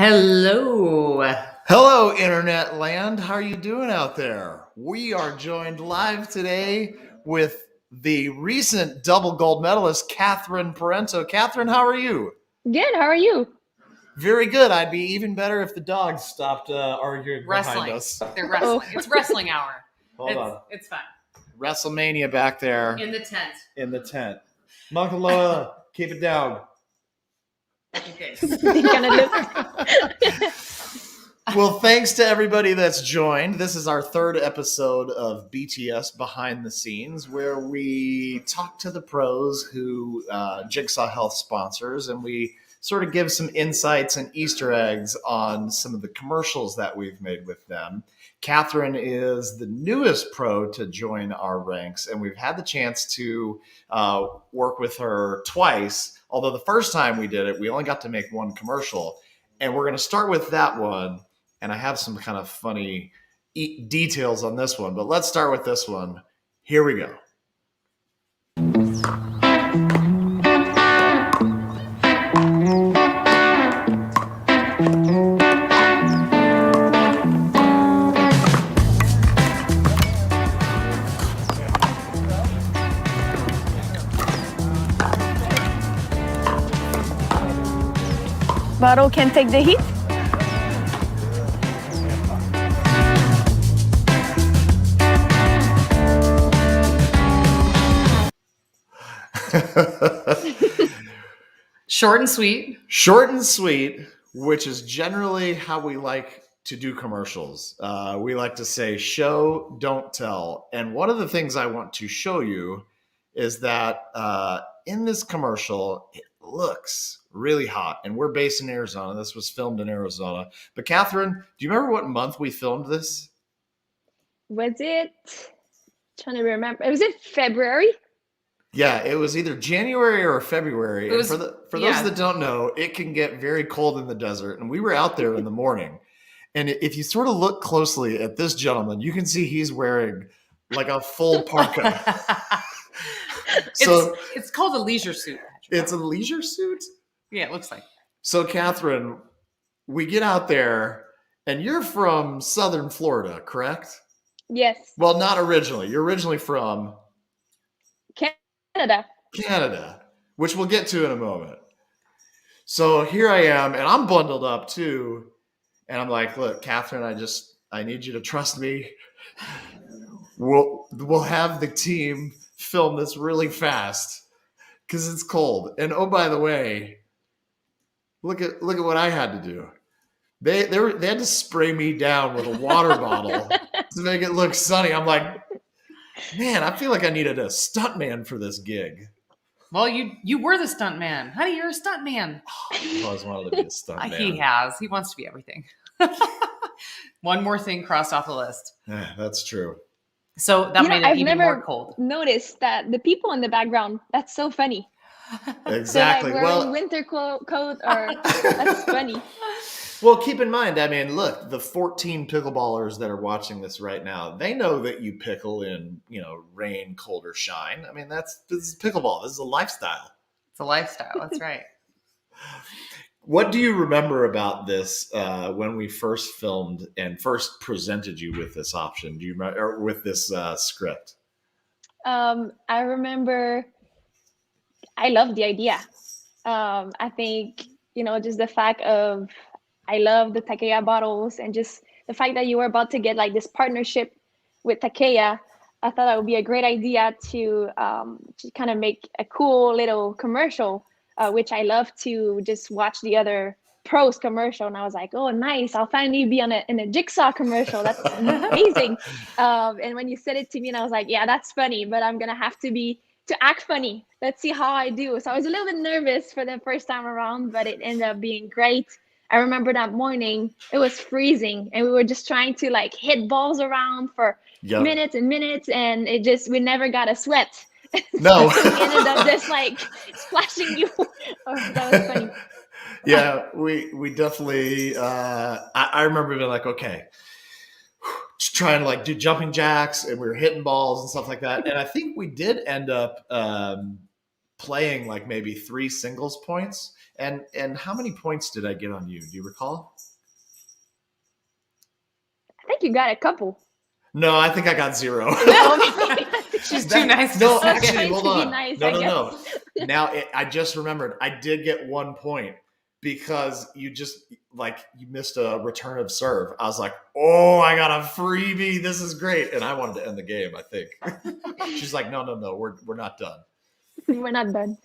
Hello. Hello, Internet land. How are you doing out there? We are joined live today with the recent double gold medalist, Catherine Parenteau. Catherine, how are you? Good. How are you? Very good. I'd be even better if the dogs stopped arguing Wrestling. behind us. They're wrestling. It's wrestling hour. Hold on. It's fun. WrestleMania back there. In the tent. In the tent. Mankaloa, keep it down. Okay. Well, thanks to everybody that's joined. This is our third episode of BTS Behind the Scenes, where we talk to the pros who Jigsaw Health sponsors, and we sort of give some insights and Easter eggs on some of the commercials that we've made with them. Catherine is the newest pro to join our ranks, and we've had the chance to work with her twice. Although the first time we did it, we only got to make one commercial, and we're going to start with that one. And I have some kind of funny details on this one, but let's start with this one. Here we go. Bottle can take the heat. Short and sweet. Short and sweet, which is generally how we like to do commercials. We like to say show, don't tell. And one of the things I want to show you is that in this commercial, it looks really hot. And we're based in Arizona. This was filmed in Arizona. But Catherine, do you remember what month we filmed this? Was it trying to remember. Was it February? Yeah, it was either January or February. It was- and for yeah. those that don't know, it can get very cold in the desert. And we were out there in the morning. And if you sort of look closely at this gentleman, you can see he's wearing like a full parka. So it's called a leisure suit, Patrick. it's a leisure suit. Yeah, it looks like. So Catherine, we get out there, and you're from Southern Florida, correct? Yes, Well, not originally. You're originally from Canada. Canada, which we'll get to in a moment. So here I am, and I'm bundled up too. And I'm like, look, Catherine, I need you to trust me. We'll have the team film this really fast because it's cold. And oh, by the way, look at what I had to do. They had to spray me down with a water bottle to make it look sunny. I'm like, man, I feel like I needed a stuntman for this gig. Well, you were the stunt man. Honey, you're a stunt man. I always wanted to be a stuntman. He wants to be everything. One more thing crossed off the list. Yeah, that's true. So that made it I've even never more cold. noticed that the people in the background, that's so funny. Exactly. So like wearing winter coat or that's funny. Well, keep in mind, I mean, look, the 14 pickleballers that are watching this right now, they know that you pickle in, rain, cold, or shine. I mean, this is pickleball. This is a lifestyle. It's a lifestyle. That's right. What do you remember about this when we first filmed and first presented you with this option? Do you remember, or with this script? I remember I loved the idea. I think, just the fact of I love the Takaya bottles and just the fact that you were about to get like this partnership with Takaya. I thought that would be a great idea to kind of make a cool little commercial, which I love to just watch the other pros commercial. And I was like, oh, nice. I'll finally be in a Jigsaw commercial. That's amazing. And when you said it to me, and I was like, yeah, that's funny, but I'm going to have to act funny. Let's see how I do. So I was a little bit nervous for the first time around, but it ended up being great. I remember that morning, it was freezing and we were just trying to like hit balls around for minutes and minutes. And we never got a sweat. No. So we ended up just like splashing you. Oh, that was funny. Yeah, we definitely, I remember being like, okay, just trying to like do jumping jacks and we were hitting balls and stuff like that. And I think we did end up playing like maybe 3 singles points. And how many points did I get on you? Do you recall? I think you got a couple. No, I think I got 0. She's too nice. No, to actually, say. hold to be on. nice, No. Now I just remembered. I did get 1 point because you missed a return of serve. I was like, oh, I got a freebie. This is great. And I wanted to end the game, I think. She's like, no, we're not done. We're not done.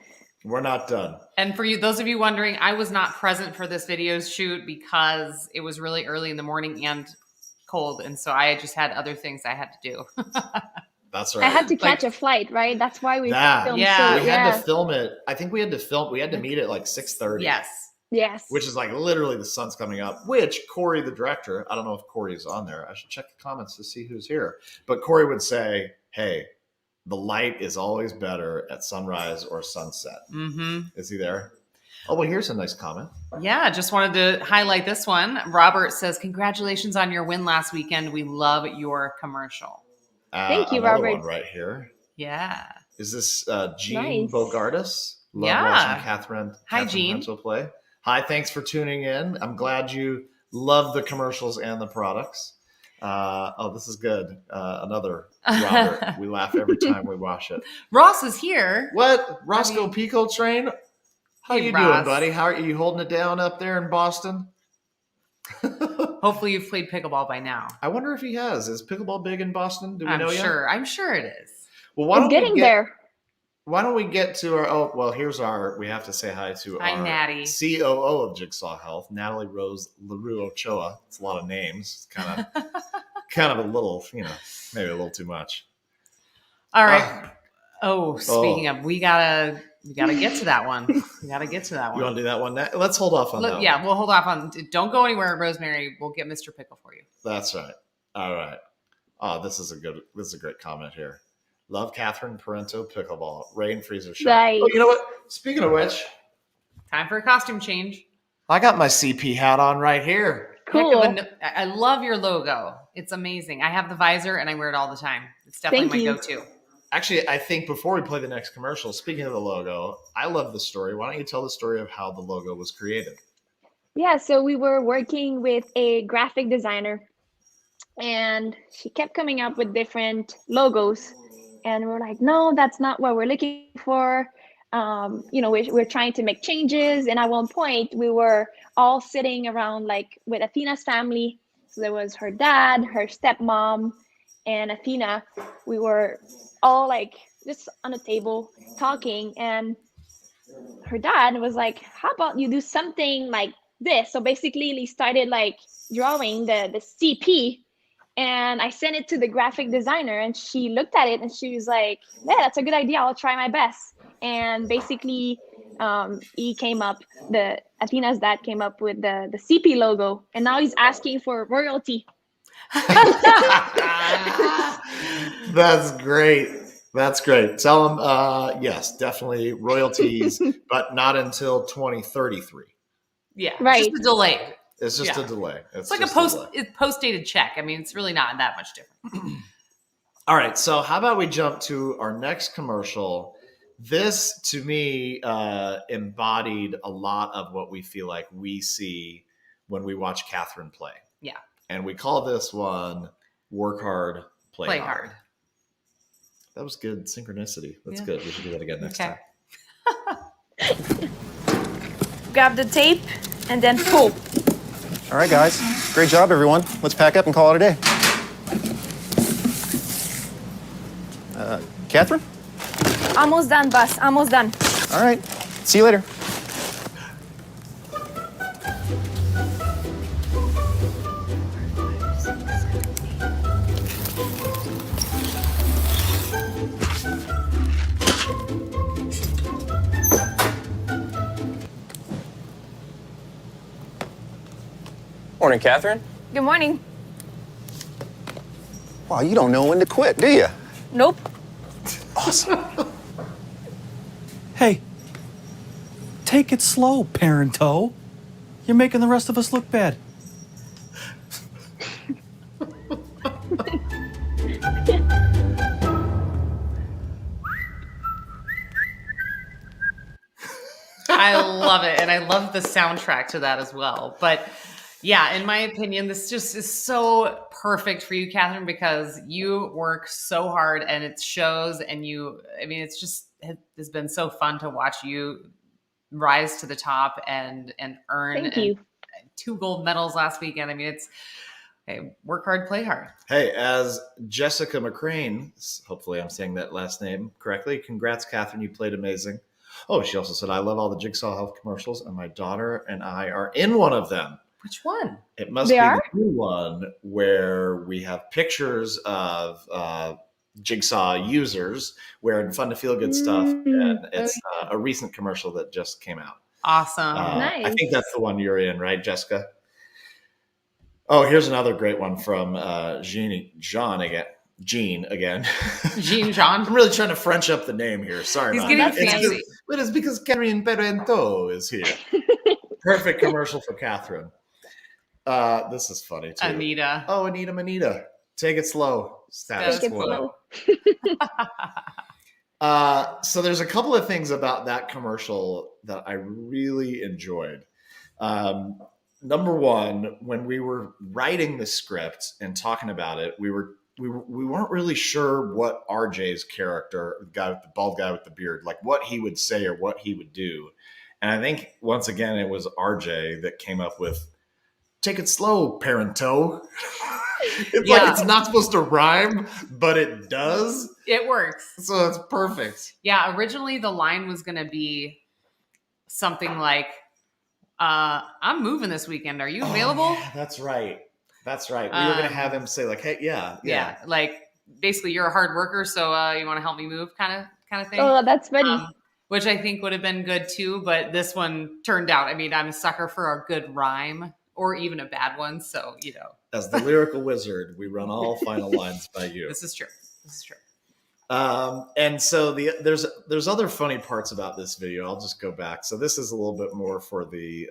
We're not done. And for those of you wondering, I was not present for this video shoot because it was really early in the morning and cold. And so I just had other things I had to do. That's right. I had to catch a flight, right? That's why we filmed. Yeah. We had to film it. I think we had to meet at like 6:30. Yes. Which is like literally the sun's coming up, which Corey, the director, I don't know if Corey is on there. I should check the comments to see who's here. But Corey would say, hey, the light is always better at sunrise or sunset. Mm-hmm. Is he there? Oh, well, here's a nice comment. Yeah, just wanted to highlight this one. Robert says, congratulations on your win last weekend. We love your commercial. Thank you, another Robert. one right here. Yeah. Is this Jean Nice. Love watching Catherine Jean. Parenteau play. Hi, thanks for tuning in. I'm glad you love the commercials and the products. This is good. Another Robert. We laugh every time we watch it. Ross is here. What? Roscoe Pickle Train? How Hey, you Ross. doing, buddy? How are you holding it down up there in Boston? Hopefully you've played pickleball by now. I wonder if he has. Is pickleball big in Boston? Do we know yet? I'm sure it is. Well, why It's don't getting we there. Why don't we get to we have to say hi to our Natty. COO of Jigsaw Health, Natalie Rose LaRue Ochoa. It's a lot of names. It's kind of a little, maybe a little too much. All right. Speaking of, we gotta get to that one. We gotta get to that one. You want to do that one? Let's hold off on that. Yeah, one. we'll hold off on. Don't go anywhere, Rosemary. We'll get Mr. Pickle for you. That's right. All right. Oh, this is a great comment here. Love Catherine Parenteau Pickleball. Rain Freezer Shop. Nice. Oh, you know what? Speaking of which, Time for a costume change. I got my CP hat on right here. Cool. I love your logo. It's amazing. I have the visor and I wear it all the time. It's definitely Thank my you. go-to. Actually, I think before we play the next commercial, speaking of the logo, I love the story. Why don't you tell the story of how the logo was created? Yeah, so we were working with a graphic designer and she kept coming up with different logos. And we're like, no, that's not what we're looking for. We're trying to make changes. And at one point, we were all sitting around like with Athena's family. So there was her dad, her stepmom, and Athena. We were all like just on a table talking. And her dad was like, how about you do something like this? So basically, he started like drawing the CP, and I sent it to the graphic designer, and she looked at it and she was like, yeah, that's a good idea. I'll try my best. And basically, Athena's dad came up with the CP logo, and now he's asking for royalty. That's great. That's great. Tell them, yes, definitely royalties, but not until 2033. Yeah, Right. just a delay. It's just Yeah. a delay. It's like a post-dated check. I mean, it's really not that much different. All right. So how about we jump to our next commercial? This, to me, embodied a lot of what we feel like we see when we watch Catherine play. Yeah. And we call this one Work Hard, Play Hard. That was good synchronicity. That's good. We should do that again next time. Grab the tape and then pull. All right, guys. Great job, everyone. Let's pack up and call it a day. Catherine? Almost done, boss. Almost done. All right. See you later. Morning, Catherine. Good morning. Wow, you don't know when to quit, do you? Nope. Awesome. Hey, take it slow, Parenteau. You're making the rest of us look bad. I love it. And I love the soundtrack to that as well. But yeah, in my opinion, this just is so perfect for you, Catherine, because you work so hard and it shows. And it's been so fun to watch you rise to the top and earn Thank you. 2 gold medals last weekend. I mean, it's work hard, play hard. Hey, as Jessica McCrane, hopefully I'm saying that last name correctly. Congrats, Catherine. You played amazing. Oh, she also said, I love all the Jigsaw Health commercials, and my daughter and I are in one of them. Which one? It must They be are? the new one where we have pictures of Jigsaw users wearing fun to feel good stuff. And it's a recent commercial that just came out. Awesome. I Nice. think that's the one you're in, right, Jessica? Oh, here's another great one from Jean again. Jean. Jean Jean. I'm really trying to French up the name here. Sorry He's about getting that. fancy. It's because Catherine Parenteau is here. Perfect commercial for Catherine. This is funny too. Anita. Oh, Anita. Take it slow. Status Take it quo. slow. So there's a couple of things about that commercial that I really enjoyed. Number one, when we were writing the script and talking about it, we weren't really sure what RJ's character, the bald guy with the beard, like what he would say or what he would do. And I think once again it was RJ that came up with "Take it slow, Parenteau." It's like it's not supposed to rhyme, but it does. It works. So it's perfect. Yeah, originally the line was going to be something like, I'm moving this weekend. Are you available? Oh, yeah, that's right. We were going to have him say like, hey, yeah. Like basically you're a hard worker. So you want to help me move kind of thing. Oh, that's funny. Which I think would have been good too. But this one turned out, I mean, I'm a sucker for a good rhyme or even a bad one. So, As the lyrical wizard, we run all final lines by you. This is true. And so there's other funny parts about this video. I'll just go back. So this is a little bit more for the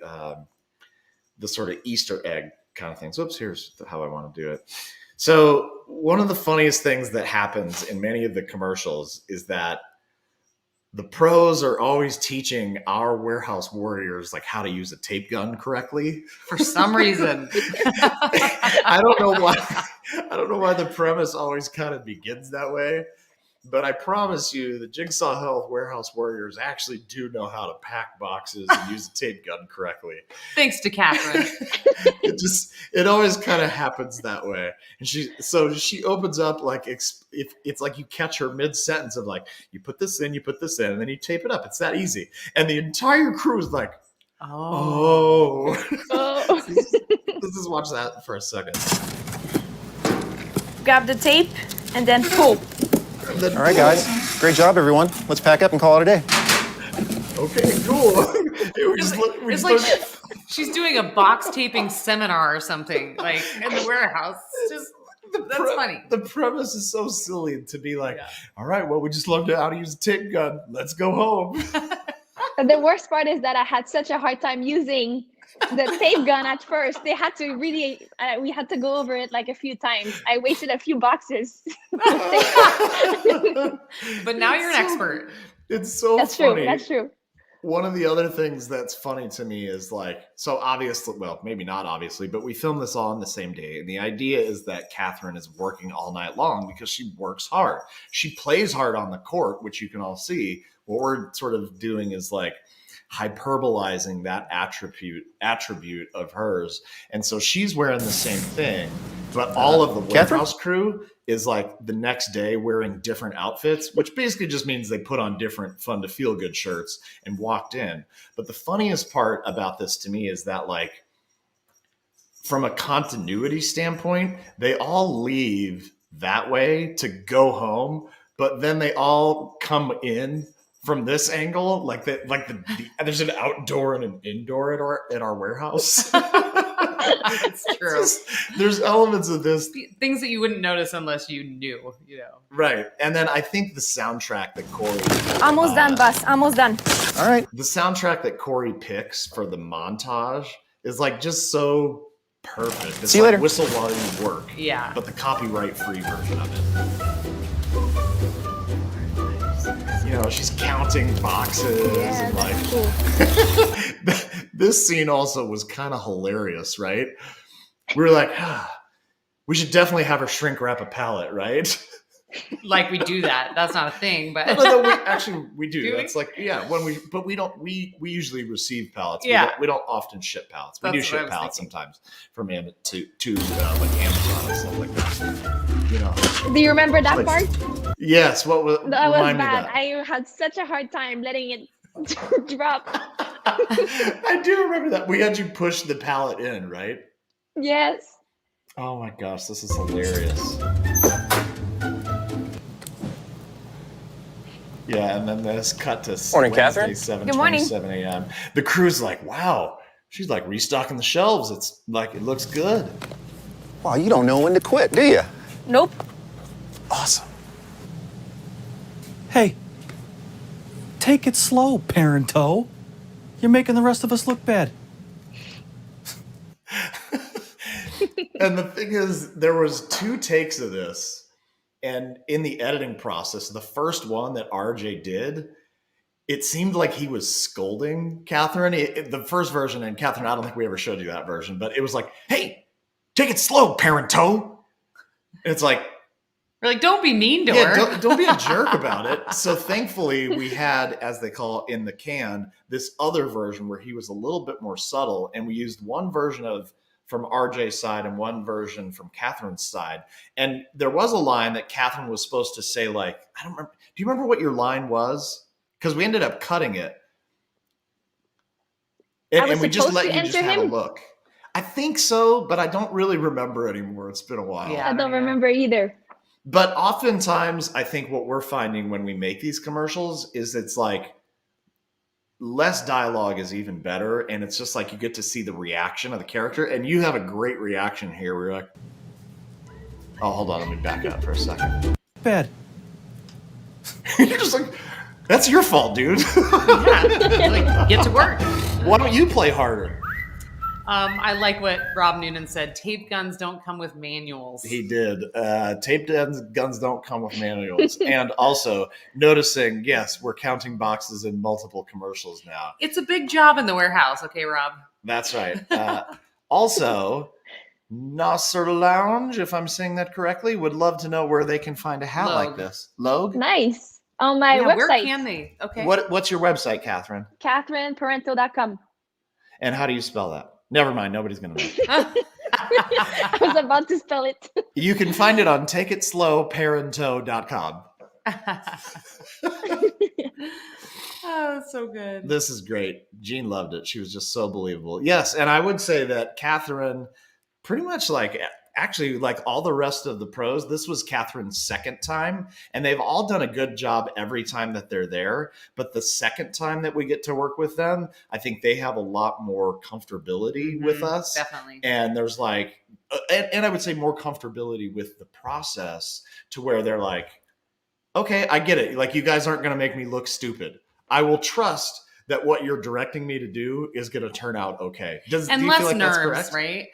sort of Easter egg kind of things. Oops, here's how I want to do it. So one of the funniest things that happens in many of the commercials is that the pros are always teaching our warehouse warriors like how to use a tape gun correctly. For some reason. I don't know why. I don't know why the premise always kind of begins that way. But I promise you, the Jigsaw Health warehouse warriors actually do know how to pack boxes and use a tape gun correctly. Thanks to Catherine. It always kind of happens that way. And she opens up like it's like you catch her mid sentence of like, you put this in, and then you tape it up. It's that easy. And the entire crew is like, oh. Let's just watch that for a second. Grab the tape and then pull. All right, guys. Great job, everyone. Let's pack up and call it a day. Okay, cool. It's like she's doing a box taping seminar or something, like in the warehouse. It's just that's funny. The premise is so silly to be like, all right, well, we just learned how to use a tape gun. Let's go home. The worst part is that I had such a hard time using the tape gun at first. They had to really, we had to go over it like a few times. I wasted a few boxes. But now you're an expert. It's so That's funny. true. That's true. One of the other things that's funny to me is like, so obviously, well, maybe not obviously, but we filmed this all on the same day. And the idea is that Catherine is working all night long because she works hard. She plays hard on the court, which you can all see. What we're sort of doing is like hyperbolizing that attribute of hers. And so she's wearing the same thing, but all of the warehouse crew is like the next day wearing different outfits, which basically just means they put on different fun to feel good shirts and walked in. But the funniest part about this to me is that like from a continuity standpoint, they all leave that way to go home, but then they all come in from this angle, like there's an outdoor and an indoor at our warehouse. It's true. There's elements of this. Things that you wouldn't notice unless you knew, you know. Right. And then I think the soundtrack that Corey... Almost done, boss. Almost done. All right. The soundtrack that Corey picks for the montage is like just so perfect. It's See you like later. Whistle While You Work. Yeah. But the copyright-free version of it. You know, she's counting boxes Yeah, and like... that's cool. This scene also was kind of hilarious, right? We were like, we should definitely have her shrink wrap a pallet, right? Like we do that. That's not a thing, but No, we do. Do we? That's like, yeah, we usually receive pallets. Yeah. We don't often ship pallets. We That's do what I ship was pallets thinking. sometimes from to like Amazon and stuff like that. You know. Do you remember that Like, part? Yes. What was? That was Remind me of bad. that. I had such a hard time letting it drop. I do remember that. We had you push the pallet in, right? Yes. Oh my gosh, this is hilarious. Yeah, and then this cut to Morning, Wednesday, Catherine. Good morning. 7:27 a.m. The crew's like, wow, she's like restocking the shelves. It's like, it looks good. Wow, you don't know when to quit, do you? Nope. Awesome. Hey, take it slow, Parenteau. You're making the rest of us look bad. And the thing is, there was 2 takes of this. And in the editing process, the first one that RJ did, it seemed like he was scolding Catherine. The first version, and Catherine, I don't think we ever showed you that version, but it was like, hey, take it slow, Parenteau. And it's like, we're like, don't be mean to her. yeah, don't be a jerk about it. So thankfully, we had, as they call in the can, this other version where he was a little bit more subtle, and we used one version from RJ's side and one version from Catherine's side. And there was a line that Catherine was supposed to say, like, I don't remember. Do you remember what your line was? Because we ended up cutting it. And we just let you just have a look. I think so, but I don't really remember anymore. It's been a while. Yeah. I don't remember either. But oftentimes, I think what we're finding when we make these commercials is it's like, less dialogue is even better, and it's just like you get to see the reaction of the character, and you have a great reaction here. We're like, oh, hold on, let me back up for a second. Bad. You're just like, that's your fault, dude. Yeah, like get to work. Why don't you play harder? I like what Rob Noonan said. Tape guns don't come with manuals. He did. Tape guns don't come with manuals. And also noticing, yes, we're counting boxes in multiple commercials now. It's a big job in the warehouse. Okay, Rob. That's right. Also, Nasser Lounge, if I'm saying that correctly, would love to know where they can find a hat like Logue. this. Logue? Nice. On my Yeah, website. where can they? Okay. What's your website, Catherine? CatherineParenteau.com. And how do you spell that? Never mind. Nobody's going to know. I was about to spell it. You can find it on takeitslowparenteau.com. Oh, that's so good. This is great. Jean loved it. She was just so believable. Yes, and I would say that Catherine, pretty much like actually like all the rest of the pros, this was Catherine's second time, and they've all done a good job every time that they're there. But the second time that we get to work with them, I think they have a lot more comfortability with us. Definitely. And there's like, and I would say more comfortability with the process to where they're like, okay, I get it. Like, you guys aren't going to make me look stupid. I will trust that what you're directing me to do is going to turn out okay. Do you less feel like nerves, that's correct? right?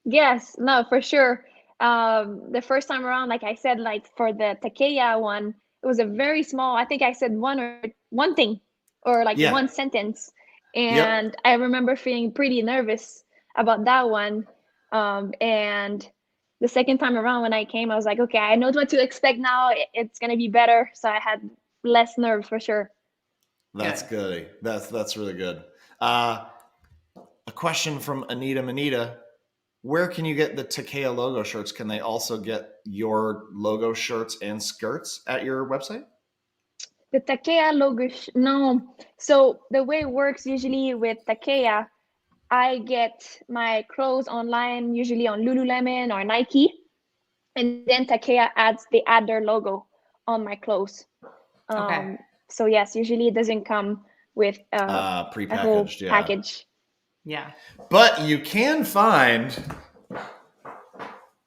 Yes, no, for sure. The first time around, like I said, like for the Takaya one, it was a very small, I think I said one thing or like Yeah. one sentence. And I remember feeling pretty nervous about that one. And the second time around when I came, I was like, okay, I know what to expect now. It's going to be better. So I had less nerves for sure. That's good. That's really good. A question from Anita Manita. Where can you get the Takaya logo shirts? Can they also get your logo shirts and skirts at your website? The Takaya logo, no. So the way it works usually with Takaya, I get my clothes online, usually on Lululemon or Nike, and then Takaya they add their logo on my clothes. Okay. So yes, usually it doesn't come with a whole prepackaged, package. Yeah. But you can find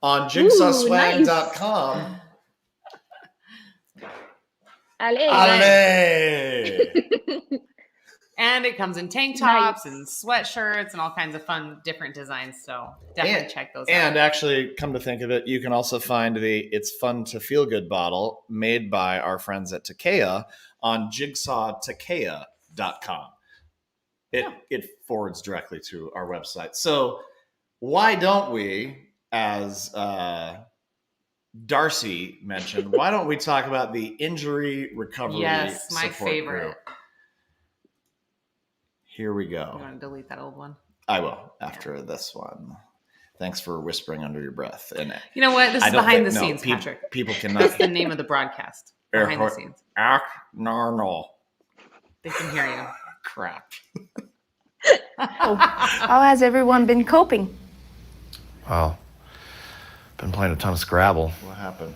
on jigsawswag.com. Allez. And it comes in tank tops and sweatshirts and all kinds of fun, different designs. So definitely check those out. And actually, come to think of it, you can also find the It's Fun to Feel Good bottle made by our friends at Takaya on jigsawtakaya.com. It forwards directly to our website. So why don't we, as Darcy mentioned, why don't we talk about the injury recovery Yes, my support favorite. group? Here we go. You want to delete that old one? I will after this one. Thanks for whispering under your breath. And you know what? This is behind the scenes, Patrick. People cannot. That's the name of the broadcast. Behind the scenes. No. They can hear you. Crap. How has everyone been coping? Wow. Been playing a ton of Scrabble. What happened?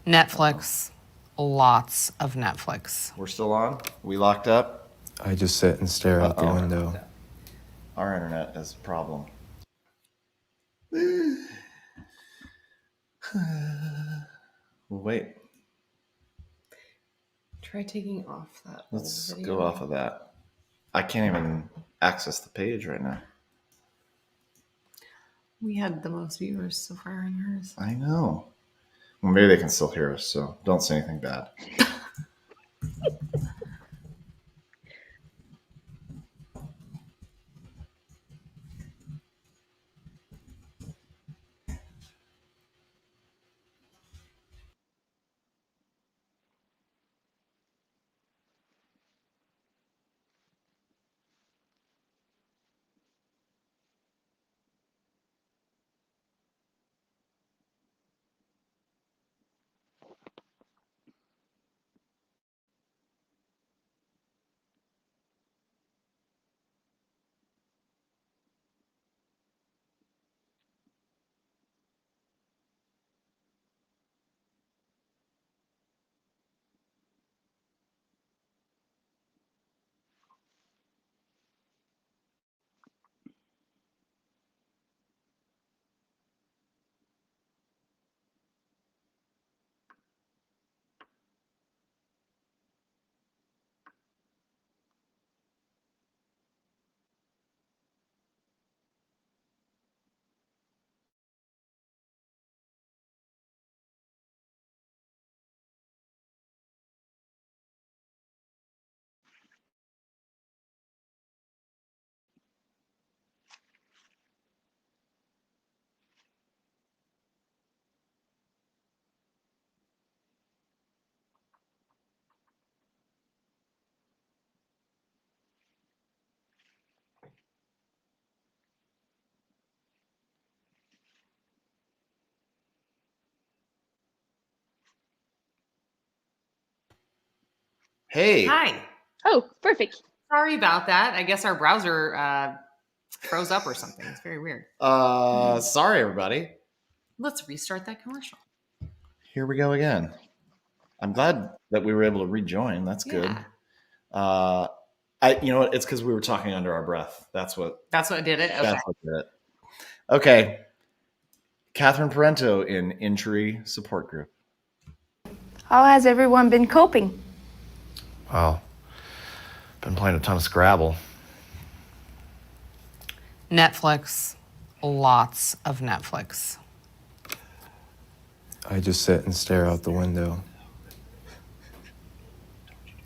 Netflix. Lots of Netflix. We're still on? We locked up? I just sit and stare out the window. Our internet is a problem. Wait. Try taking off that. Let's go off of that. I can't even access the page right now. We had the most viewers so far on yours. I know. Well, maybe they can still hear us, so don't say anything bad. Hey. Hi. Oh, perfect. Sorry about that. I guess our browser froze up or something. It's very weird. Sorry, everybody. Let's restart that commercial. Here we go again. I'm glad that we were able to rejoin. That's good. You know what? It's because we were talking under our breath. That's what did it. Okay. That's what did it. Okay. Catherine Parenteau in Injury Support Group. How has everyone been coping? Wow. Been playing a ton of Scrabble. Netflix. Lots of Netflix. I just sit and stare out the window.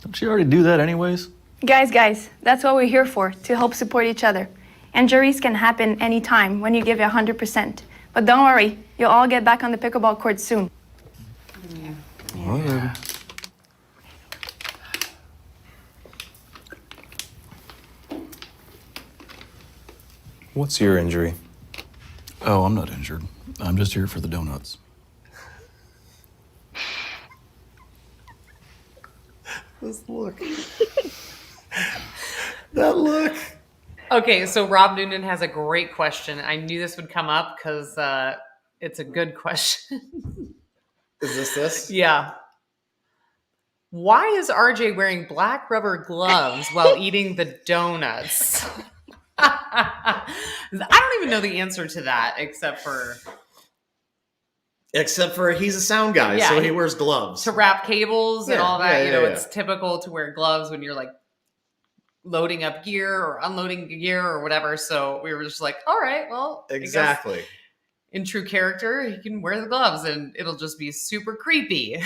Don't you already do that anyways? Guys, that's what we're here for, to help support each other. Injuries can happen anytime when you give 100%. But don't worry, you'll all get back on the pickleball court soon. Whatever. What's your injury? Oh, I'm not injured. I'm just here for the donuts. This look. That look. Okay, so Rob Noonan has a great question. I knew this would come up because it's a good question. Is this? Yeah. Why is RJ wearing black rubber gloves while eating the donuts? I don't even know the answer to that, except for he's a sound guy, Yeah, so he wears gloves. to wrap cables and Yeah, all that. yeah, yeah. It's typical to wear gloves when you're like loading up gear or unloading gear or whatever. So we were just like, all right, well, I guess Exactly. in true character, he can wear the gloves and it'll just be super creepy.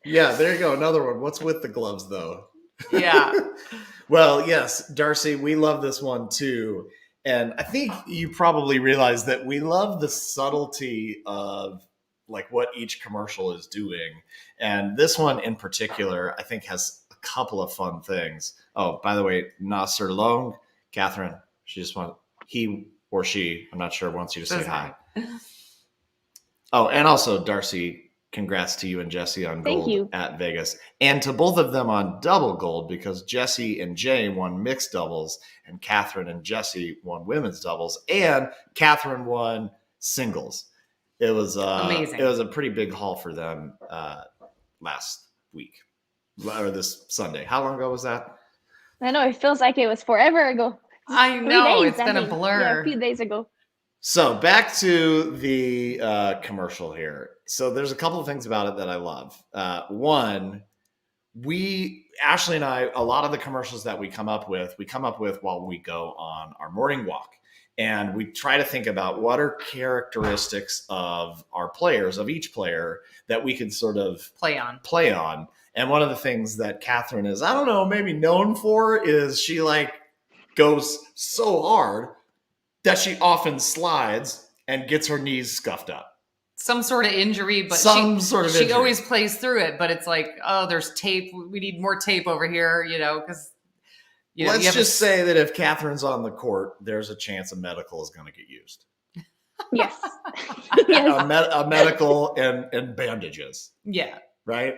Yeah, there you go. Another one. What's with the gloves, though? Yeah. Well, yes, Darcy, we love this one too. And I think you probably realize that we love the subtlety of like what each commercial is doing. And this one in particular, I think has a couple of fun things. Oh, by the way, Nasser Long, Catherine, he or she, I'm not sure, wants you to say hi. Oh, and also Darcy, congrats to you and Jesse on Thank gold you. at Vegas. And to both of them on double gold because Jesse and Jay won mixed doubles and Catherine and Jesse won women's doubles and Catherine won singles. It was Amazing. It was a pretty big haul for them last week or this Sunday. How long ago was that? I know, it feels like it was forever ago. I 3 know, days, it's I been a think. blur. Yeah, a few days ago. So back to the commercial here. So there's a couple of things about it that I love. One, Ashley and I, a lot of the commercials that we come up with while we go on our morning walk. And we try to think about what are characteristics of our players, of each player, that we could sort of Play on. And one of the things that Catherine is, I don't know, maybe known for is she like goes so hard that she often slides and gets her knees scuffed up. Some sort of injury, but she she always plays through it. But it's like, oh, there's tape. We need more tape over here, because let's just say that if Catherine's on the court, there's a chance a medical is going to get used. Yes. Yes. A medical and bandages. Yeah. Right?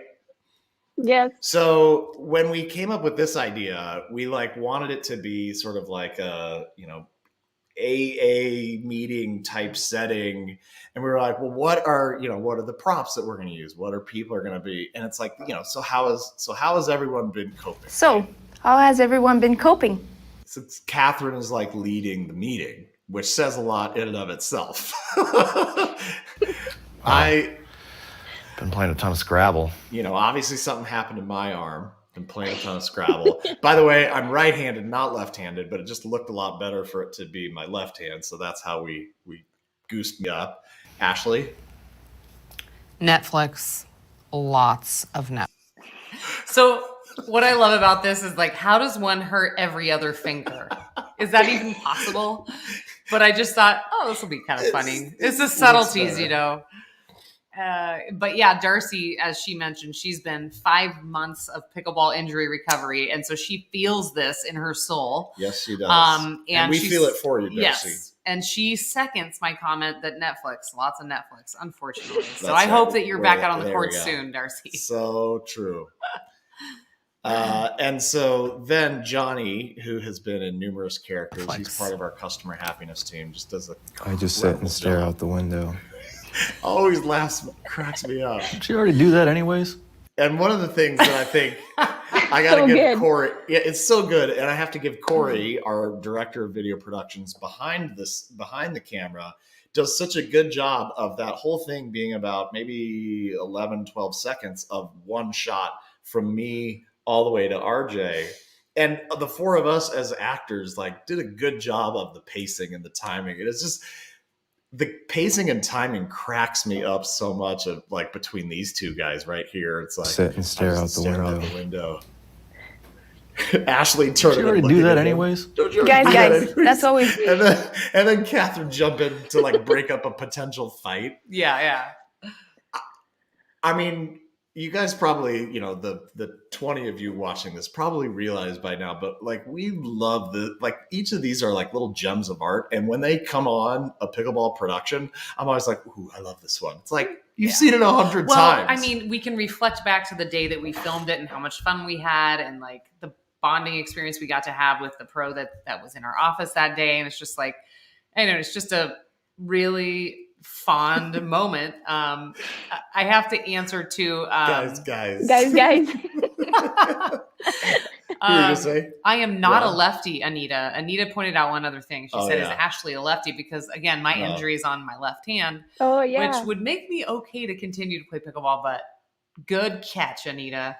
Yes. So when we came up with this idea, we wanted it to be sort of like a, AA meeting type setting. And we were like, well, what are the props that we're going to use? What are people are going to be? And it's like, so how has everyone been coping? So, how has everyone been coping? Since Catherine is leading the meeting, which says a lot in and of itself. I Been playing a ton of Scrabble. obviously something happened to my arm. Been playing a ton of Scrabble. By the way, I'm right-handed, not left-handed, but it just looked a lot better for it to be my left hand. So that's how we goosed me up. Ashley? Netflix. Lots of Netflix. So what I love about this is how does one hurt every other finger? Is that even possible? But I just thought, this will be kind of funny. It's the subtleties, But yeah, Darcy, as she mentioned, she's been 5 months of pickleball injury recovery. And so she feels this in her soul. Yes, she does. And we feel it for you, Darcy. Yes. And she seconds my comment that Netflix, lots of Netflix, unfortunately. So That's I hope right. that you're back out on the There court we go. soon, Darcy. So true. And so then Johnny, who has been in numerous characters, he's part of our customer happiness team, just does a I just sit and stare out the window. Always laughs, cracks me up. Did you already do that anyways? And one of the things that I think I got to So give good. Corey, yeah, it's so good. And I have to give Corey, our director of video productions behind the camera, does such a good job of that whole thing being about maybe 11, 12 seconds of one shot from me all the way to RJ. And the four of us as actors, like, did a good job of the pacing and the timing. And it's just, the pacing and timing cracks me up so much of, like, between these two guys right here. It's like, Sit and stare out the window. Ashley Did you turned already do that anyways? Guys, that's what we and then Catherine jump in to like break up a potential fight. Yeah. I mean, you guys probably, the 20 of you watching this probably realize by now, but like, we love each of these are like little gems of art. And when they come on a pickleball production, I'm always like, ooh, I love this one. It's like, you've seen it 100 times. I mean, we can reflect back to the day that we filmed it and how much fun we had and like the bonding experience we got to have with the pro that was in our office that day. And it's just like, I know, it's just a really fond moment. I have to answer to guys. I am not a lefty, Anita. Anita pointed out one other thing. She said, "Is Ashley a lefty?" Because again, my injury is on my left hand, which would make me okay to continue to play pickleball. But good catch, Anita.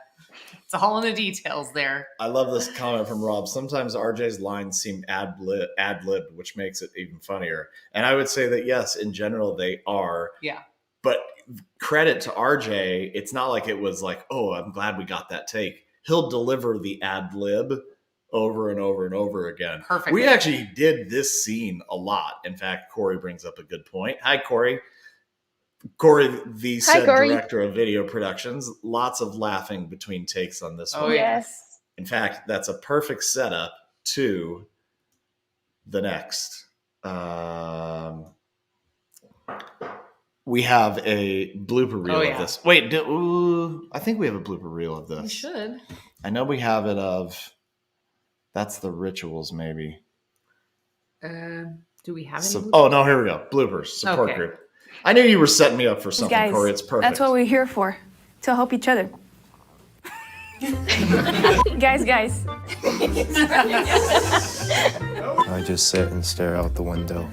It's all in the details there. I love this comment from Rob. Sometimes RJ's lines seem ad-libbed, which makes it even funnier. And I would say that, yes, in general, they are. Yeah. But credit to RJ, it's not like it was like, oh, I'm glad we got that take. He'll deliver the ad-lib over and over and over again. Perfect. We actually did this scene a lot. In fact, Corey brings up a good point. Hi, Corey. Corey, the said director of video productions. Lots of laughing between takes on this one. Oh, yes. In fact, that's a perfect setup to the next. We have a blooper reel of this. Wait, I think we have a blooper reel of this. We should. I know we have it of, that's the rituals maybe. Do we have any? Oh, no, here we go. Bloopers, support group. I knew you were setting me up for something, guys, Corey. It's perfect. That's what we're here for, to help each other. guys. I just sit and stare out the window.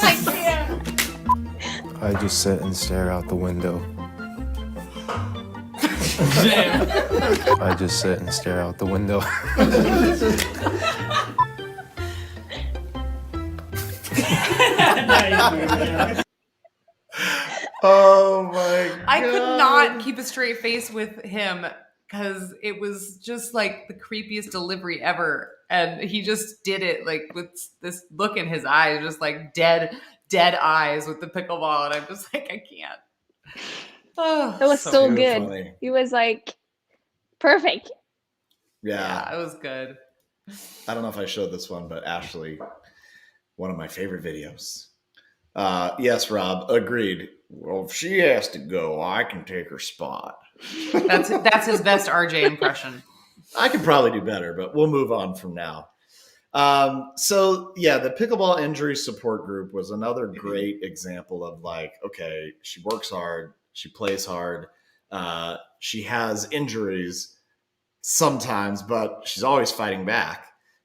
I can't. I just sit and stare out the window. I just sit and stare out the window. Oh my God. I could not keep a straight face with him because it was just like the creepiest delivery ever. And he just did it like with this look in his eyes, just like dead eyes with the pickleball. And I'm just like, I can't. It was so good. Funny. It was like perfect. Yeah, it was good. I don't know if I showed this one, but Ashley, one of my favorite videos. Yes, Rob, agreed. Well, if she has to go, I can take her spot. That's his best RJ impression. I could probably do better, but we'll move on from now. So yeah, the pickleball injury support group was another great example of like, okay, she works hard, she plays hard, she has injuries sometimes, but she's always fighting back.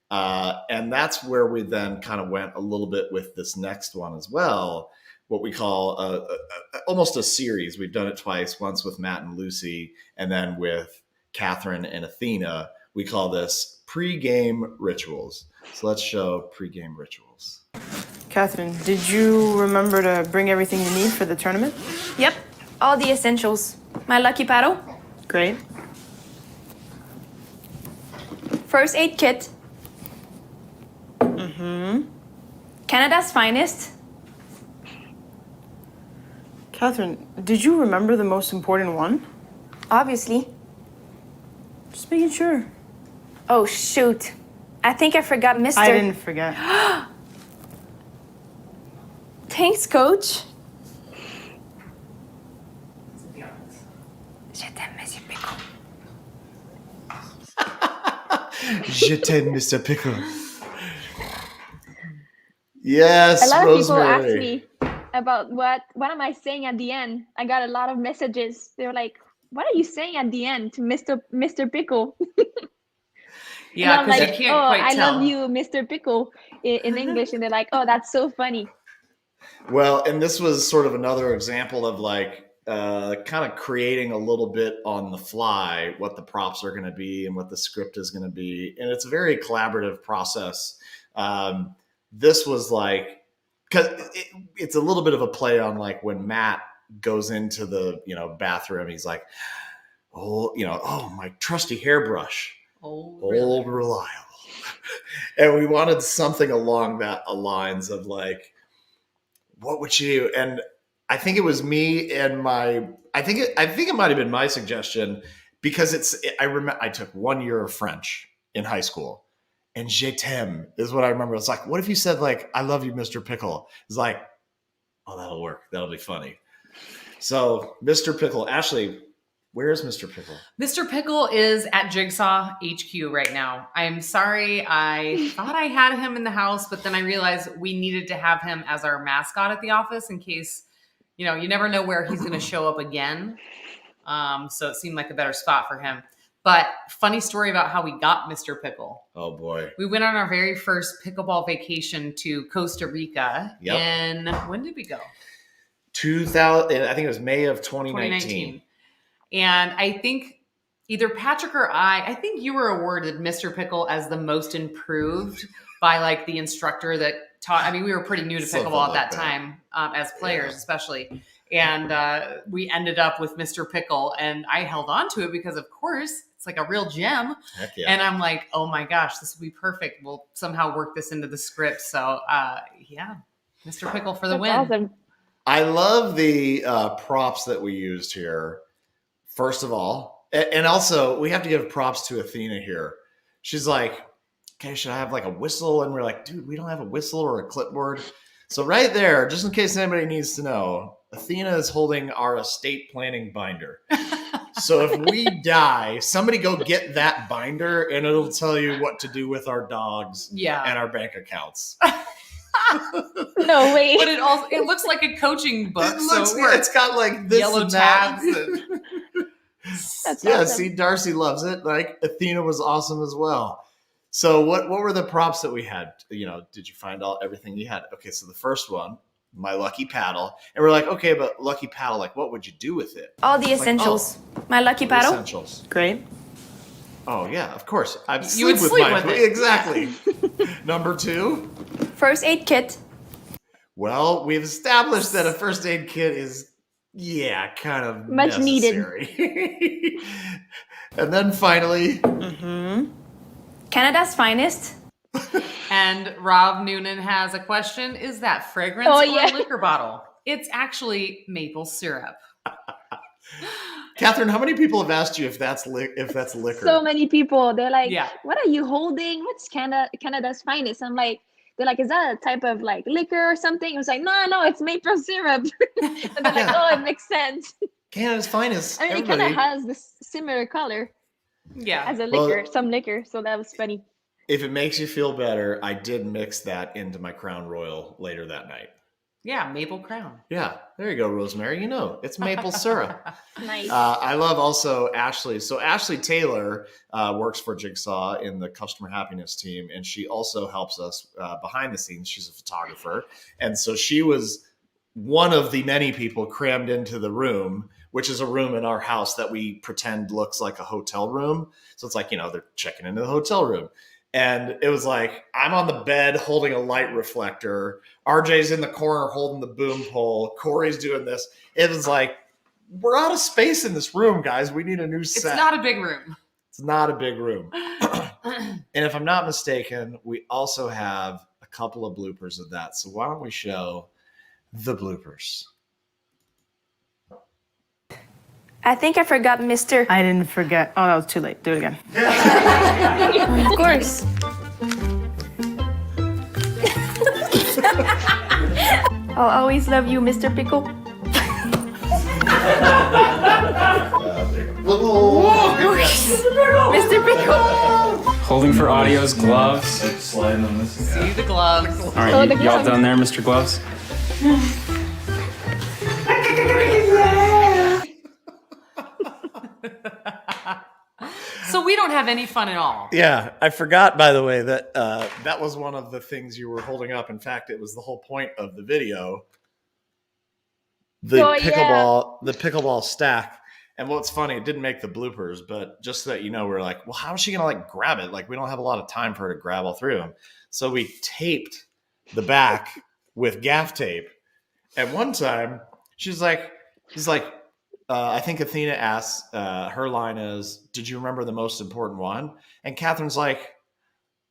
And that's where we then kind of went a little bit with this next one as well, what we call almost a series. We've done it twice, once with Matt and Lucy, and then with Catherine and Athena. We call this pre-game rituals. So let's show pre-game rituals. Catherine, did you remember to bring everything you need for the tournament? Yep, all the essentials. My lucky paddle. Great. First aid kit. Canada's finest. Catherine, did you remember the most important one? Obviously. Just making sure. Oh, shoot. I think I forgot Mr. I didn't forget. Thanks, Coach. Je t'aime, Monsieur Pickle. Je t'aime, Mr. Pickle. Yes, A lot of people ask Rosemary. me about what am I saying at the end. I got a lot of messages. They were like, "What are you saying at the end to Mr. Pickle?" Yeah, I'm because like, you can't "Oh, quite I tell. love you, Mr. Pickle," in English, and they're like, "Oh, that's so funny." Well, and this was sort of another example of like kind of creating a little bit on the fly what the props are going to be and what the script is going to be. And it's a very collaborative process. This was like, because it's a little bit of a play on like when Matt goes into the bathroom, he's like, oh, my trusty hairbrush, old reliable. And we wanted something along that lines of like, what would she do? And I think it was me and I think it might have been my suggestion, because I remember I took 1 year of French in high school, and je t'aime is what I remember. It's like, what if you said like, I love you, Mr. Pickle? It's like, oh, that'll work. That'll be funny. So Mr. Pickle, Ashley, where is Mr. Pickle? Mr. Pickle is at Jigsaw HQ right now. I'm sorry. I thought I had him in the house, but then I realized we needed to have him as our mascot at the office in case, you never know where he's going to show up again. So it seemed like a better spot for him. But funny story about how we got Mr. Pickle. Oh, boy. We went on our very first pickleball vacation to Costa Rica. Yep. When did we go? 2000. I think it was May of 2019. And I think either Patrick or I think you were awarded Mr. Pickle as the most improved by like the instructor that taught. I mean, we were pretty new to pickleball at that time as players, especially. And we ended up with Mr. Pickle, and I held on to it because, of course, it's like a real gem. Heck yeah. And I'm like, oh my gosh, this will be perfect. We'll somehow work this into the script. So Mr. Pickle for the win. Awesome. I love the props that we used here. First of all, and also we have to give props to Athena here. She's like, okay, should I have like a whistle? And we're like, dude, we don't have a whistle or a clipboard. So right there, just in case anybody needs to know, Athena is holding our estate planning binder. So if we die, somebody go get that binder and it'll tell you what to do with our dogs and our bank accounts. No way. But it looks like a coaching book. It's got like this yellow and tabs. That's yeah, awesome. see, Darcy loves it. Like Athena was awesome as well. So what were the props that we had? Did you find everything you had? Okay, so the first one, my lucky paddle. And we're like, okay, but lucky paddle, like what would you do with it? All the essentials. My lucky paddle. Essentials. Great. Oh yeah, of course. You would sleep with it. Exactly. Number 2. First aid kit. Well, we've established that a first aid kit is kind of Much necessary. And then finally, Canada's finest. And Rob Noonan has a question. Is that fragrance or a liquor bottle? It's actually maple syrup. Catherine, how many people have asked you if that's liquor? So many people. They're like, Yeah. "What are you holding? What's Canada's finest?" I'm like, they're like, "Is that a type of like liquor or something?" I was like, no, it's maple syrup. And they're like, "Oh, it makes sense." Canada's finest. I mean, it kind of has this similar color as a liquor, some liquor. So that was funny. If it makes you feel better, I did mix that into my Crown Royal later that night. Yeah, maple crown. Yeah, there you go, Rosemary. It's maple syrup. Nice. I love also Ashley. So Ashley Taylor works for Jigsaw in the customer happiness team, and she also helps us behind the scenes. She's a photographer. And so she was one of the many people crammed into the room, which is a room in our house that we pretend looks like a hotel room. So it's like, they're checking into the hotel room. And it was like, I'm on the bed holding a light reflector. RJ's in the corner holding the boom pole. Corey's doing this. It was like, we're out of space in this room, guys. We need a new set. It's not a big room. It's not a big room. And if I'm not mistaken, we also have a couple of bloopers of that. So why don't we show the bloopers? I think I forgot Mr. I didn't forget. Oh, that was too late. Do it again. Of course. I'll always love you, Mr. Pickle. Mr. Pickle. Holding for audio's gloves. See the gloves. All right, y'all done there, Mr. Gloves? So we don't have any fun at all. Yeah, I forgot, by the way, that that was one of the things you were holding up. In fact, it was the whole point of the video. The pickleball stack. And what's funny, it didn't make the bloopers, but just so that you know, we're like, well, how is she going to like grab it? Like, we don't have a lot of time for her to grab all three of them. So we taped the back with gaff tape. At one time, she's like, I think Athena asks, her line is, did you remember the most important one? And Catherine's like,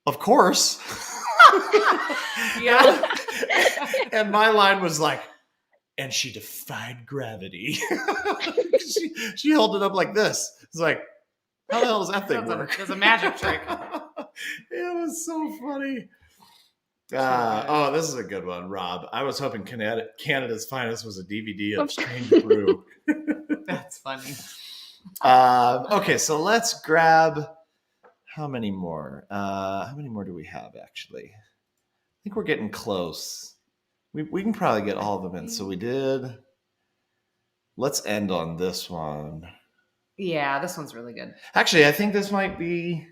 of course. Yeah. And my line was like, and she defied gravity. she held it up like this. It's like, how the hell does that thing work? It's a magic trick. It was so funny. Oh, this is a good one, Rob. I was hoping Canada's Finest was a DVD of Strange Brew. That's funny. Okay, so let's grab how many more? How many more do we have, actually? I think we're getting close. We can probably get all of them in. So we did. Let's end on this one. Yeah, this one's really good. Actually, I think this might be.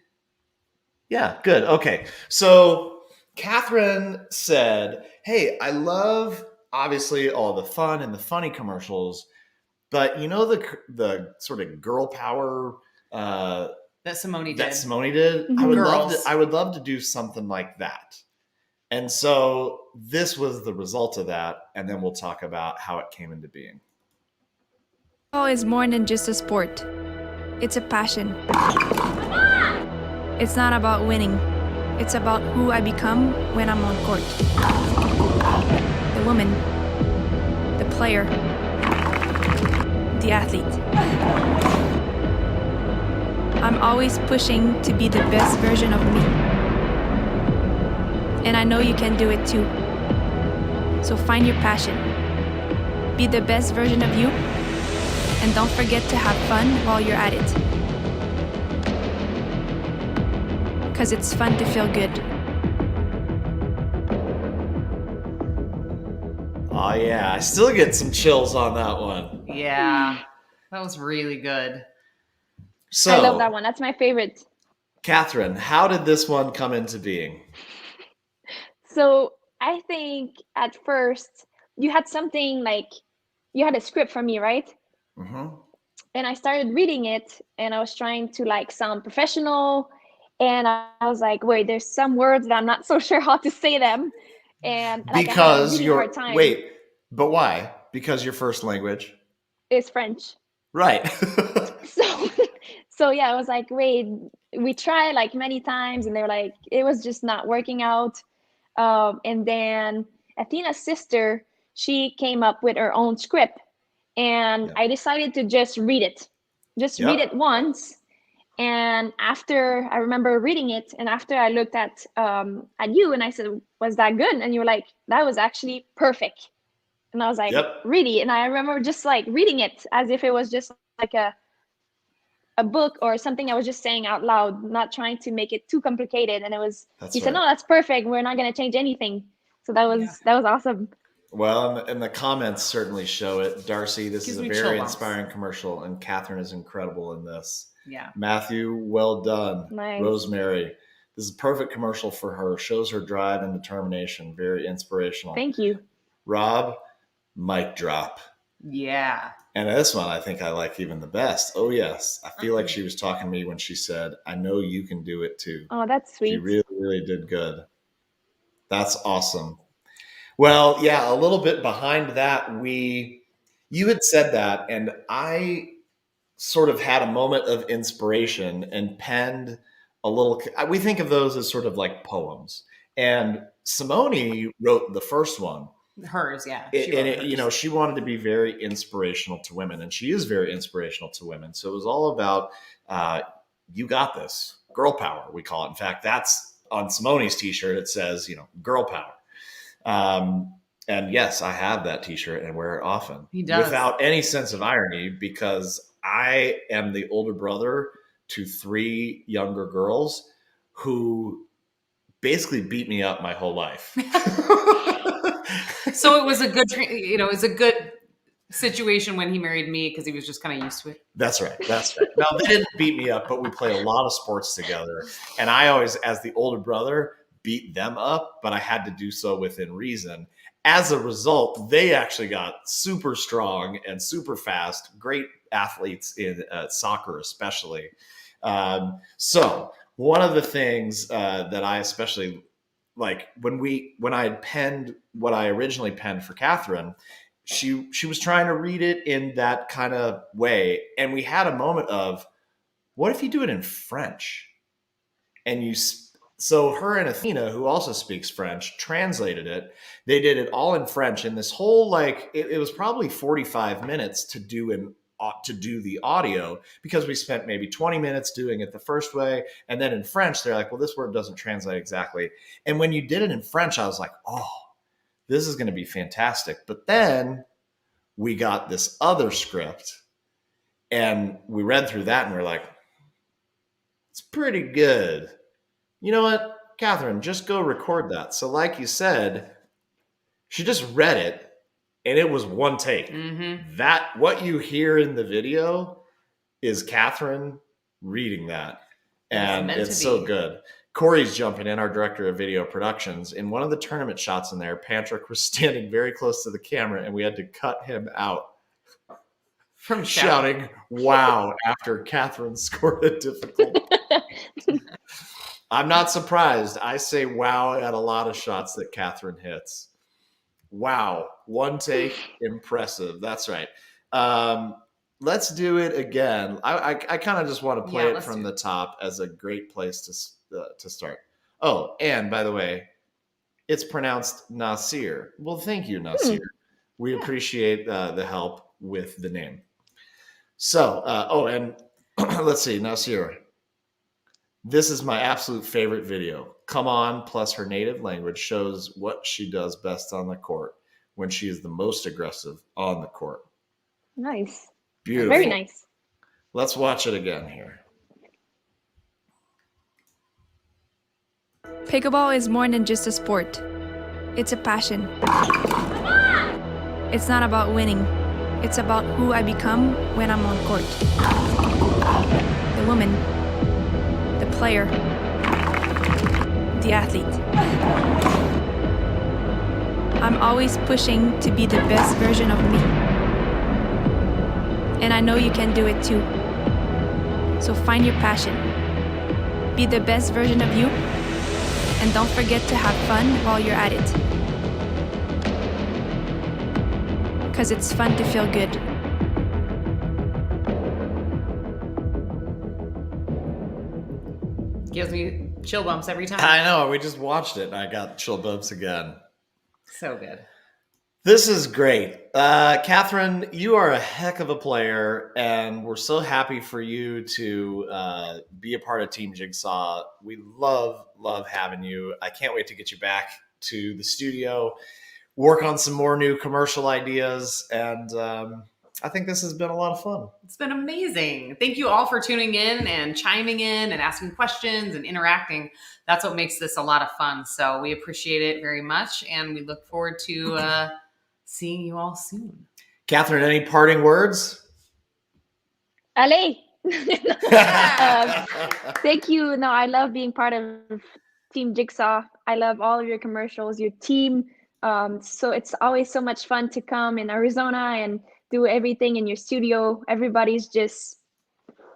Yeah, good. Okay. So Catherine said, hey, I love, obviously, all the fun and the funny commercials, but you know the sort of girl power that Simone did. Mm-hmm. I would love to do something like that. And so this was the result of that, and then we'll talk about how it came into being. Pickleball is more than just a sport. It's a passion. It's not about winning. It's about who I become when I'm on court. The woman, the player, the athlete. I'm always pushing to be the best version of me. And I know you can do it too. So find your passion. Be the best version of you. And don't forget to have fun while you're at it. Because it's fun to feel good. Oh, yeah. I still get some chills on that one. Yeah, that was really good. So, I love that one. That's my favorite. Catherine, how did this one come into being? So I think at first you had something like, you had a script for me, right? Mm-hmm. And I started reading it and I was trying to like sound professional. And I was like, wait, there's some words that I'm not so sure how to say them. And like, because I had a really you're, hard time. wait, but why? Because your first language is French. Right. So yeah, I was like, wait, we tried like many times and they were like, it was just not working out. And then Athena's sister, she came up with her own script and I decided to just read it, read it once. And after I remember reading it and after I looked at you and I said, was that good? And you were like, that was actually perfect. And I was like, really? And I remember just like reading it as if it was just like a book or something I was just saying out loud, not trying to make it too complicated. And it was, he said, no, that's perfect. We're not going to change anything. So that was awesome. Well, and the comments certainly show it. Darcy, this is a very inspiring commercial, and Catherine is incredible in this. Yeah. Matthew, well done. Nice. Rosemary, this is a perfect commercial for her. Shows her drive and determination. Very inspirational. Thank you. Rob, mic drop. Yeah. And this one, I think I like even the best. Oh, yes. I feel like she was talking to me when she said, I know you can do it too. Oh, that's sweet. She really, really did good. That's awesome. Well, yeah, a little bit behind that, you had said that, and I sort of had a moment of inspiration and penned a little, we think of those as sort of like poems. And Simone wrote the first one. Hers, yeah. She wanted to be very inspirational to women, and she is very inspirational to women. So it was all about, you got this, girl power, we call it. In fact, that's on Simone's t-shirt. It says, girl power. And yes, I have that t-shirt and wear it often. He does. Without any sense of irony, because I am the older brother to 3 younger girls who basically beat me up my whole life. So it was a good, it was a good situation when he married me because he was just kind of used to it. That's right. That's right. Now, they didn't beat me up, but we played a lot of sports together. And I always, as the older brother, beat them up, but I had to do so within reason. As a result, they actually got super strong and super fast, great athletes in soccer, especially. So one of the things that I especially like when I had penned what I originally penned for Catherine, she was trying to read it in that kind of way. And we had a moment of, what if you do it in French? And so her and Athena, who also speaks French, translated it. They did it all in French. And this whole, it was probably 45 minutes to do the audio, because we spent maybe 20 minutes doing it the first way. And then in French, they're like, well, this word doesn't translate exactly. And when you did it in French, I was like, oh, this is going to be fantastic. But then we got this other script and we read through that and we're like, it's pretty good. You know what, Catherine, just go record that. So like you said, she just read it and it was one take. Mm-hmm. That, what you hear in the video is Catherine reading that. And it's so good. Corey's jumping in, our director of video productions. In one of the tournament shots in there, Patrick was standing very close to the camera and we had to cut him out from shouting wow after Catherine scored a difficult. I'm not surprised. I say wow at a lot of shots that Catherine hits. Wow. One take, impressive. That's right. Let's do it again. I kind of just want to play it from the top as a great place to start. Oh, and by the way, it's pronounced Nasir. Well, thank you, Nasir. We appreciate the help with the name. So, and let's see, Nasir. This is my absolute favorite video. Come on, plus her native language shows what she does best on the court when she is the most aggressive on the court. Nice. Beautiful. Very nice. Let's watch it again here. Pickleball is more than just a sport. It's a passion. It's not about winning. It's about who I become when I'm on court. The woman, the player, the athlete. I'm always pushing to be the best version of me. And I know you can do it too. So find your passion. Be the best version of you. And don't forget to have fun while you're at it. Because it's fun to feel good. Gives me chill bumps every time. I know. We just watched it and I got chill bumps again. So good. This is great. Catherine, you are a heck of a player, and we're so happy for you to be a part of Team Jigsaw. We love having you. I can't wait to get you back to the studio, work on some more new commercial ideas, and I think this has been a lot of fun. It's been amazing. Thank you all for tuning in and chiming in and asking questions and interacting. That's what makes this a lot of fun. So we appreciate it very much, and we look forward to seeing you all soon. Catherine, any parting words? Allez! Thank you. No, I love being part of Team Jigsaw. I love all of your commercials, your team. So it's always so much fun to come in Arizona and do everything in your studio. Everybody's just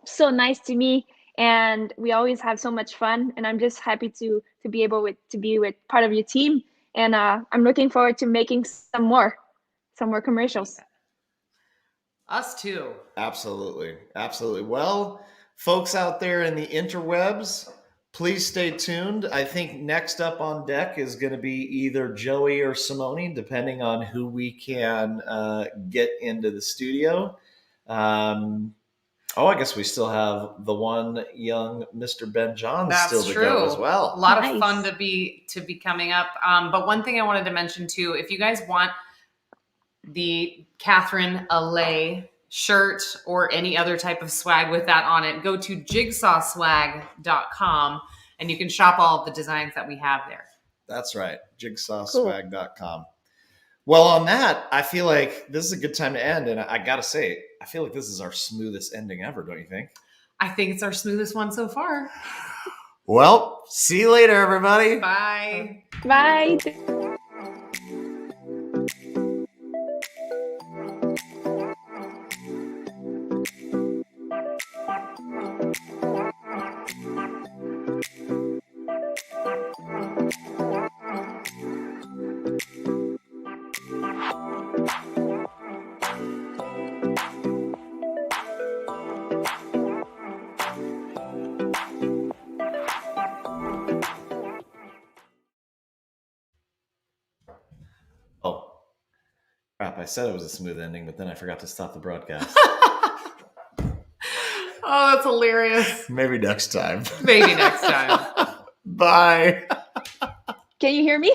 so nice to me, and we always have so much fun. And I'm just happy to be able to be with part of your team. And I'm looking forward to making some more commercials. Us too. Absolutely. Well, folks out there in the interwebs, please stay tuned. I think next up on deck is going to be either Joey or Simone, depending on who we can get into the studio. Oh, I guess we still have the one young Mr. Ben John That's still to true. go as well. A lot Nice. of fun to be coming up. But one thing I wanted to mention too, if you guys want the Catherine Allay shirt or any other type of swag with that on it, go to jigsawswag.com and you can shop all of the designs that we have there. That's right. Jigsawswag.com. Well, on that, I feel like this is a good time to end. And I got to say, I feel like this is our smoothest ending ever, don't you think? I think it's our smoothest one so far. Well, see you later, everybody. Bye. Bye. Oh, crap. I said it was a smooth ending, but then I forgot to stop the broadcast. Oh, that's hilarious. Maybe next time. Maybe next time. Bye. Can you hear me?